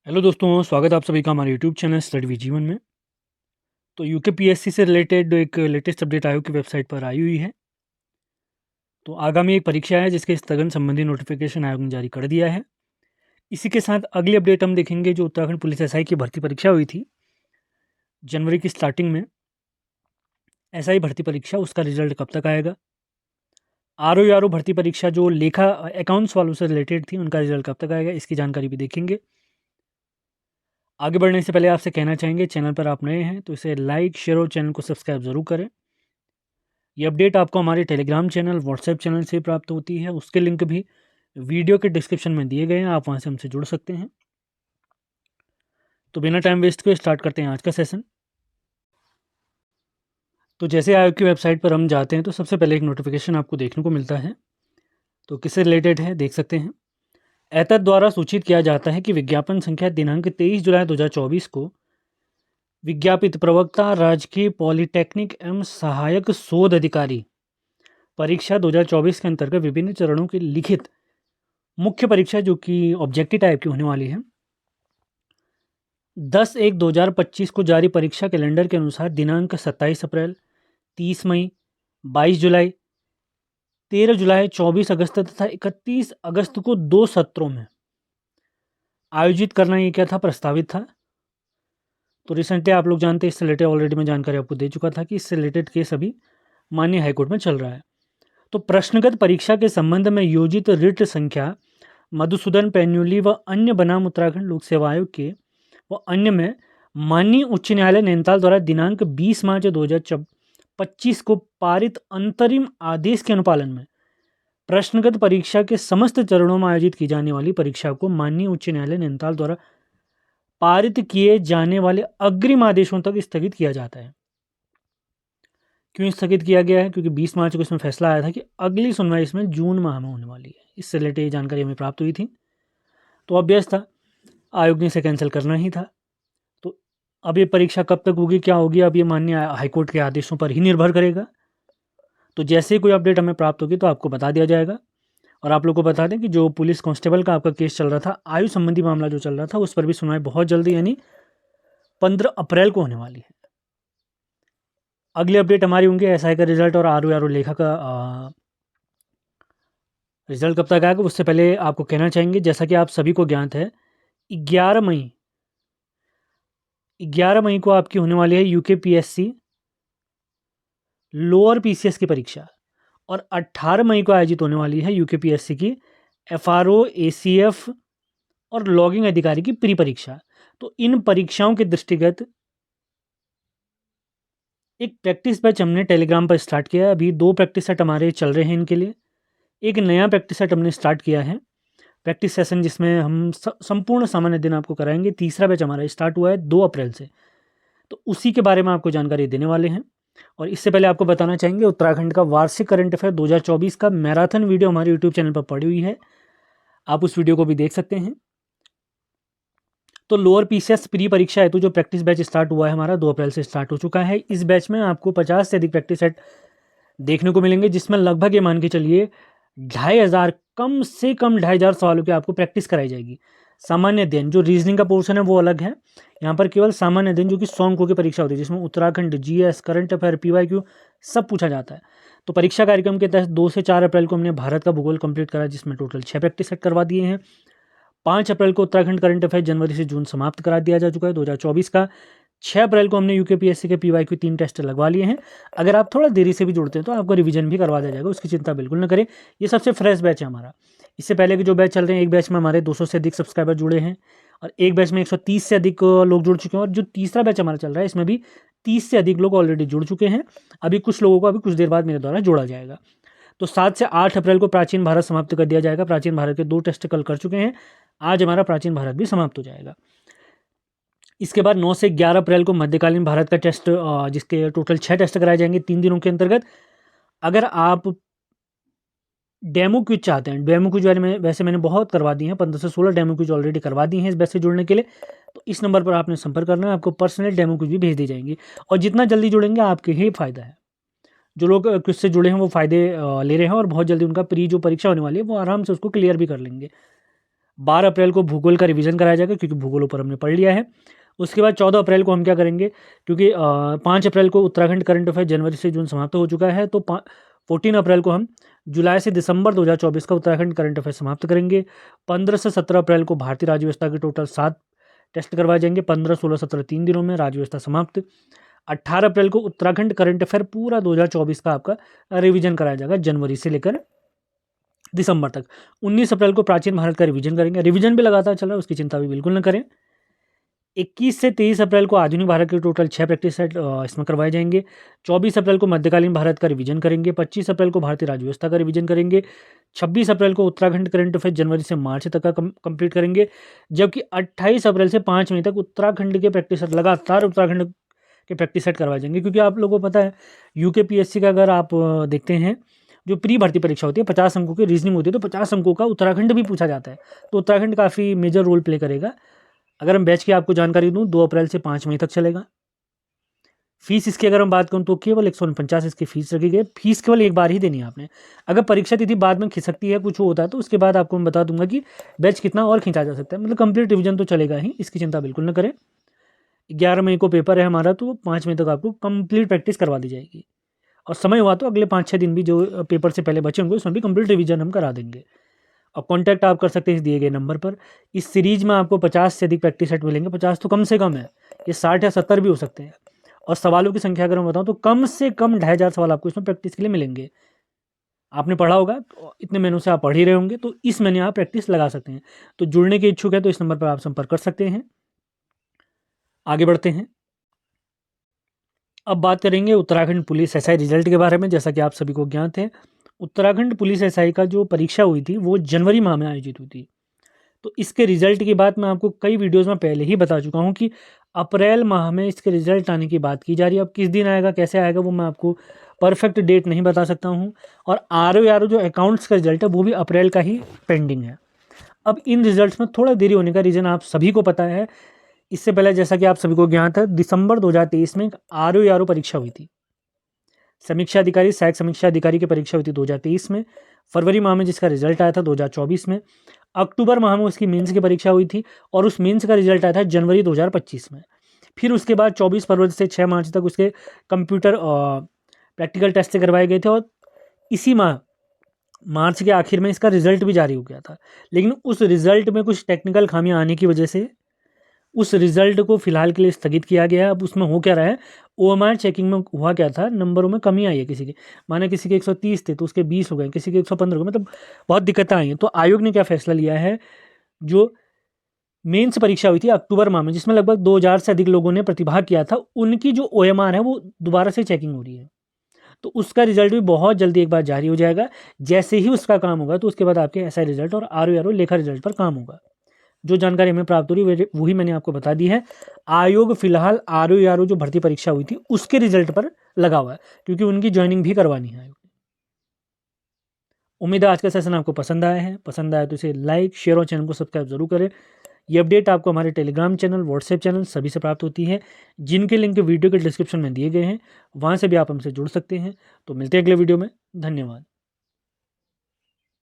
Hello दोस्तों, स्वागत है आप सभी का हमारे यूट्यूब चैनल स्टडी विद जीवन में। तो यूकेपीएससी से रिलेटेड एक लेटेस्ट अपडेट आयोग की वेबसाइट पर आई हुई है। तो आगामी एक परीक्षा है जिसके स्थगन संबंधी नोटिफिकेशन आयोग ने जारी कर दिया है। इसी के साथ अगली अपडेट हम देखेंगे, जो उत्तराखंड पुलिस एसआई की भर्ती परीक्षा हुई थी जनवरी की स्टार्टिंग में। एसआई भर्ती परीक्षा, उसका रिजल्ट कब तक आएगा। आरओ भर्ती परीक्षा जो लेखा अकाउंट्स वालों से रिलेटेड थी, उनका रिजल्ट कब तक आएगा, इसकी जानकारी भी देखेंगे। आगे बढ़ने से पहले आपसे कहना चाहेंगे, चैनल पर आप नए हैं तो इसे लाइक, शेयर और चैनल को सब्सक्राइब ज़रूर करें। ये अपडेट आपको हमारे टेलीग्राम चैनल, व्हाट्सएप चैनल से प्राप्त होती है। उसके लिंक भी वीडियो के डिस्क्रिप्शन में दिए गए हैं, आप वहाँ से हमसे जुड़ सकते हैं। तो बिना टाइम वेस्ट किए स्टार्ट करते हैं आज का सेशन। तो जैसे आयोग की वेबसाइट पर हम जाते हैं तो सबसे पहले एक नोटिफिकेशन आपको देखने को मिलता है। तो किससे रिलेटेड है देख सकते हैं। एतद द्वारा सूचित किया जाता है कि विज्ञापन संख्या दिनांक 23 जुलाई 2024 को विज्ञापित प्रवक्ता राजकीय पॉलिटेक्निक एवं सहायक शोध अधिकारी परीक्षा 2024 के अंतर्गत विभिन्न चरणों की लिखित मुख्य परीक्षा, जो कि ऑब्जेक्टिव टाइप की होने वाली है, 10/1/2025 को जारी परीक्षा कैलेंडर के अनुसार दिनांक 27 अप्रैल, 30 मई, 22 जुलाई, 13 जुलाई, 24 अगस्त तथा 31 अगस्त को 2 सत्रों में आयोजित करना, ये क्या था, प्रस्तावित था। तो रिसेंटली आप लोग जानते हैं, इससे रिलेटेड ऑलरेडी मैं जानकारी आपको दे चुका था कि इससे रिलेटेड केस अभी माननीय हाईकोर्ट में चल रहा है। तो प्रश्नगत परीक्षा के संबंध में योजित रिट संख्या मधुसूदन पैन्युली व अन्य बनाम उत्तराखंड लोक सेवा आयोग के व अन्य में माननीय उच्च न्यायालय नैनीताल द्वारा दिनांक 20 मार्च 2025 को पारित अंतरिम आदेश के अनुपालन में प्रश्नगत परीक्षा के समस्त चरणों में आयोजित की जाने वाली परीक्षा को माननीय उच्च न्यायालय नैनीताल द्वारा पारित किए जाने वाले अग्रिम आदेशों तक स्थगित किया जाता है। क्यों स्थगित किया गया है? क्योंकि 20 मार्च को इसमें फैसला आया था कि अगली सुनवाई इसमें जून माह में होने वाली है। इससे रिलेटेड ये जानकारी हमें प्राप्त हुई थी। तो ऑब्वियस था, आयोग ने इसे कैंसिल करना ही था। तो अब ये परीक्षा कब तक होगी, क्या होगी, अब ये माननीय हाईकोर्ट के आदेशों पर ही निर्भर करेगा। तो जैसे ही कोई अपडेट हमें प्राप्त होगी तो आपको बता दिया जाएगा। और आप लोग को बता दें कि जो पुलिस कांस्टेबल का आपका केस चल रहा था, आयु संबंधी मामला जो चल रहा था, उस पर भी सुनवाई बहुत जल्दी यानी 15 अप्रैल को होने वाली है। अगली अपडेट हमारी होंगे एसआई का रिजल्ट और आरओ लेखा का रिजल्ट कब तक आएगा। उससे पहले आपको कहना चाहेंगे, जैसा कि आप सभी को ज्ञात है, 11 मई को आपकी होने वाली है यूकेपीएससी लोअर पीसीएस की परीक्षा, और 18 मई को आयोजित होने वाली है यूकेपीएससी की एफआरओ, एसीएफ और लॉगिंग अधिकारी की प्री परीक्षा। तो इन परीक्षाओं के दृष्टिगत एक प्रैक्टिस बैच हमने टेलीग्राम पर स्टार्ट किया है। अभी 2 प्रैक्टिस सेट हमारे चल रहे हैं इनके लिए। एक नया प्रैक्टिस सेट हमने स्टार्ट किया है, प्रैक्टिस सेशन, जिसमें हम संपूर्ण सामान्य दिन आपको कराएंगे। तीसरा बैच हमारा स्टार्ट हुआ है 2 अप्रैल से, तो उसी के बारे में आपको जानकारी देने वाले हैं। और इससे पहले आपको बताना चाहेंगे, उत्तराखंड का वार्षिक करंट अफेयर 2024 का मैराथन वीडियो हमारे यूट्यूब चैनल पर पड़ी हुई है, आप उस वीडियो को भी देख सकते हैं। तो लोअर पीसीएस प्री परीक्षा हेतु जो प्रैक्टिस बैच स्टार्ट हुआ है हमारा, 2 अप्रैल से स्टार्ट हो चुका है। इस बैच में आपको 50 से अधिक प्रैक्टिस सेट देखने को मिलेंगे, जिसमें लगभग ये मान के चलिए 2500, कम से कम 2500 सवालों की आपको प्रैक्टिस कराई जाएगी। सामान्य अध्ययन, जो रीजनिंग का पोर्शन है वो अलग है। यहाँ पर केवल सामान्य अध्ययन, जो कि 100 अंकों की परीक्षा होती है, जिसमें Uttarakhand, GS, current affair, PYQ सब पूछा जाता है। तो परीक्षा कार्यक्रम के तहत 2 से 4 अप्रैल को हमने भारत का भूगोल कंप्लीट करा, जिसमें टोटल 6 प्रैक्टिस सेट करवा दिए हैं। 5 अप्रैल को उत्तराखंड करंट अफेयर जनवरी से जून समाप्त करा दिया जा चुका है 2024 का। 6 अप्रैल को हमने यूकेपीएससी के पीवाईक्यू 3 टेस्ट लगवा लिए हैं। अगर आप थोड़ा देरी से भी जुड़ते हैं तो आपको रिवीजन भी करवा दिया जाएगा, उसकी चिंता बिल्कुल ना करें। ये सबसे फ्रेश बैच है हमारा। इससे पहले के जो बैच चल रहे हैं, एक बैच में हमारे 200 से अधिक सब्सक्राइबर जुड़े हैं, और एक बैच में 130 से अधिक लोग जुड़ चुके हैं। और जो तीसरा बैच हमारा चल रहा है, इसमें भी 30 से अधिक लोग ऑलरेडी जुड़ चुके हैं। अभी कुछ लोगों को अभी कुछ देर बाद मेरे द्वारा जोड़ा जाएगा। तो 7 से 8 अप्रैल को प्राचीन भारत समाप्त कर दिया जाएगा। प्राचीन भारत के 2 टेस्ट कल कर चुके हैं, आज हमारा प्राचीन भारत भी समाप्त हो जाएगा। इसके बाद 9 से 11 अप्रैल को मध्यकालीन भारत का टेस्ट, जिसके टोटल 6 टेस्ट कराए जाएंगे 3 दिनों के अंतर्गत। अगर आप डेमो क्विज चाहते हैं, डेमो क्विज वाले में वैसे मैंने बहुत करवा दी हैं, 15 से 16 डेमो क्विज ऑलरेडी करवा दी हैं इस बैच से जुड़ने के लिए। तो इस नंबर पर आपने संपर्क करना है, आपको पर्सनल डेमो क्विज भी भेज दी जाएंगी। और जितना जल्दी जुड़ेंगे आपके ही फायदा है। जो लोग क्विज से जुड़े हैं वो फ़ायदे ले रहे हैं, और बहुत जल्दी उनका प्री जो परीक्षा होने वाली है वो आराम से उसको क्लियर भी कर लेंगे। 12 अप्रैल को भूगोल का रिवीजन कराया जाएगा, क्योंकि भूगोल ऊपर हमने पढ़ लिया है। उसके बाद 14 अप्रैल को हम क्या करेंगे, क्योंकि 5 अप्रैल को उत्तराखंड करंट अफेयर जनवरी से जून समाप्त हो चुका है, तो 14 अप्रैल को हम जुलाई से दिसंबर 2024 का उत्तराखंड करंट अफेयर समाप्त करेंगे। 15 से 17 अप्रैल को भारतीय राज्य व्यवस्था के टोटल 7 टेस्ट करवाए जाएंगे, 15, 16, 17 3 दिनों में राज्य व्यवस्था समाप्त। 18 अप्रैल को उत्तराखंड करंट अफेयर पूरा 2024 का आपका रिवीजन कराया जाएगा, जनवरी से लेकर दिसंबर तक। 19 अप्रैल को प्राचीन भारत का रिवीजन करेंगे, रिवीजन भी लगातार चल रहा है, उसकी चिंता भी बिल्कुल न करें। 21 से 23 अप्रैल को आधुनिक भारत के टोटल 6 प्रैक्टिस सेट इसमें करवाए जाएंगे। 24 अप्रैल को मध्यकालीन भारत का रिवीजन करेंगे। 25 अप्रैल को भारतीय राज्य व्यवस्था का रिवीजन करेंगे। 26 अप्रैल को उत्तराखंड करंट अफेयर जनवरी से मार्च तक का कंप्लीट करेंगे, जबकि 28 अप्रैल से 5 मई तक उत्तराखंड के प्रैक्टिस सेट लगातार उत्तराखंड के प्रैक्टिस सेट करवाए जाएंगे। क्योंकि आप लोगों को पता है यूकेपीएससी का अगर आप देखते हैं, जो प्री भर्ती परीक्षा होती है 50 अंकों की रीजनिंग होती है, तो 50 अंकों का उत्तराखंड भी पूछा जाता है, तो उत्तराखंड काफ़ी मेजर रोल प्ले करेगा। अगर हम बैच की आपको जानकारी दूं, 2 अप्रैल से 5 मई तक चलेगा। फीस इसकी अगर हम बात करूं तो केवल 149 इसकी फीस रखी गई। फीस केवल एक बार ही देनी है आपने। अगर परीक्षा तिथि बाद में खिसकती है, कुछ होता है, तो उसके बाद आपको मैं बता दूंगा कि बैच कितना और खींचा जा सकता है। मतलब कंप्लीट रिवीजन तो चलेगा ही, इसकी चिंता बिल्कुल न करें। 11 मई को पेपर है हमारा, तो 5 मई तक आपको कंप्लीट प्रैक्टिस करवा दी जाएगी, और समय हुआ तो अगले 5-6 दिन भी जो पेपर से पहले बचे होंगे उसमें भी कंप्लीट रिवीजन हम करा देंगे। और कांटेक्ट आप कर सकते हैं इस दिए गए नंबर पर। इस सीरीज में आपको 50 से अधिक प्रैक्टिस सेट मिलेंगे। 50 तो कम से कम है, ये 60 या 70 भी हो सकते हैं। और सवालों की संख्या अगर मैं बताऊं तो कम से कम 2500 सवाल आपको इसमें प्रैक्टिस के लिए मिलेंगे। आपने पढ़ा होगा, तो इतने महीनों से आप पढ़ ही रहे होंगे, तो इस महीने आप प्रैक्टिस लगा सकते हैं। तो जुड़ने के इच्छुक है तो इस नंबर पर आप संपर्क कर सकते हैं। आगे बढ़ते हैं। अब बात करेंगे उत्तराखंड पुलिस एसआई रिजल्ट के बारे में। जैसा कि आप सभी को ज्ञात है, उत्तराखंड पुलिस एसआई का जो परीक्षा हुई थी वो जनवरी माह में आयोजित हुई थी। तो इसके रिजल्ट की बात मैं आपको कई वीडियोस में पहले ही बता चुका हूँ कि अप्रैल माह में इसके रिजल्ट आने की बात की जा रही है। अब किस दिन आएगा, कैसे आएगा, वो मैं आपको परफेक्ट डेट नहीं बता सकता हूँ। और आरओ जो अकाउंट्स का रिजल्ट है वो भी अप्रैल का ही पेंडिंग है। अब इन रिजल्ट्स में थोड़ा देरी होने का रीज़न आप सभी को पता है। इससे पहले जैसा कि आप सभी को ज्ञात है, दिसंबर 2023 में आरओ परीक्षा हुई थी। समीक्षा अधिकारी, सहायक समीक्षा अधिकारी की परीक्षा हुई थी 2023 में। फरवरी माह में जिसका रिजल्ट आया था 2024 में। अक्टूबर माह में उसकी मेंस की परीक्षा हुई थी, और उस मेंस का रिजल्ट आया था जनवरी 2025 में। फिर उसके बाद 24 फरवरी से 6 मार्च तक उसके कंप्यूटर प्रैक्टिकल टेस्ट करवाए गए थे, और इसी माह मार्च के आखिर में इसका रिजल्ट भी जारी हो गया था। लेकिन उस रिजल्ट में कुछ टेक्निकल खामियां आने की वजह से उस रिजल्ट को फिलहाल के लिए स्थगित किया गया है। अब उसमें हो क्या रहा है, ओएमआर चेकिंग में हुआ क्या था, नंबरों में कमी आई है किसी के। माने किसी के 130 थे तो उसके 20 हो गए, किसी के 115 हो गए, मतलब बहुत दिक्कतें आई हैं। तो आयोग ने क्या फैसला लिया है, जो मेंस परीक्षा हुई थी अक्टूबर माह में, जिसमें लगभग 2000 से अधिक लोगों ने प्रतिभाग किया था, उनकी जो ओएमआर है वो दोबारा से चेकिंग हो रही है। तो उसका रिजल्ट भी बहुत जल्दी एक बार जारी हो जाएगा। जैसे ही उसका काम होगा तो उसके बाद आपके एसआई रिजल्ट और आरओ लेखा रिजल्ट पर काम होगा। जो जानकारी हमें प्राप्त हो रही वही मैंने आपको बता दी है। आयोग फिलहाल आरओ जो भर्ती परीक्षा हुई थी उसके रिजल्ट पर लगा हुआ है, क्योंकि उनकी ज्वाइनिंग भी करवानी है आयोग ने। उम्मीद है आज का सेशन आपको पसंद आया है। पसंद आया तो इसे लाइक, शेयर और चैनल को सब्सक्राइब जरूर करें। ये अपडेट आपको हमारे टेलीग्राम चैनल, व्हाट्सएप चैनल सभी से प्राप्त होती है, जिनके लिंक वीडियो के डिस्क्रिप्शन में दिए गए हैं। वहाँ से भी आप हमसे जुड़ सकते हैं। तो मिलते हैं अगले वीडियो में। धन्यवाद।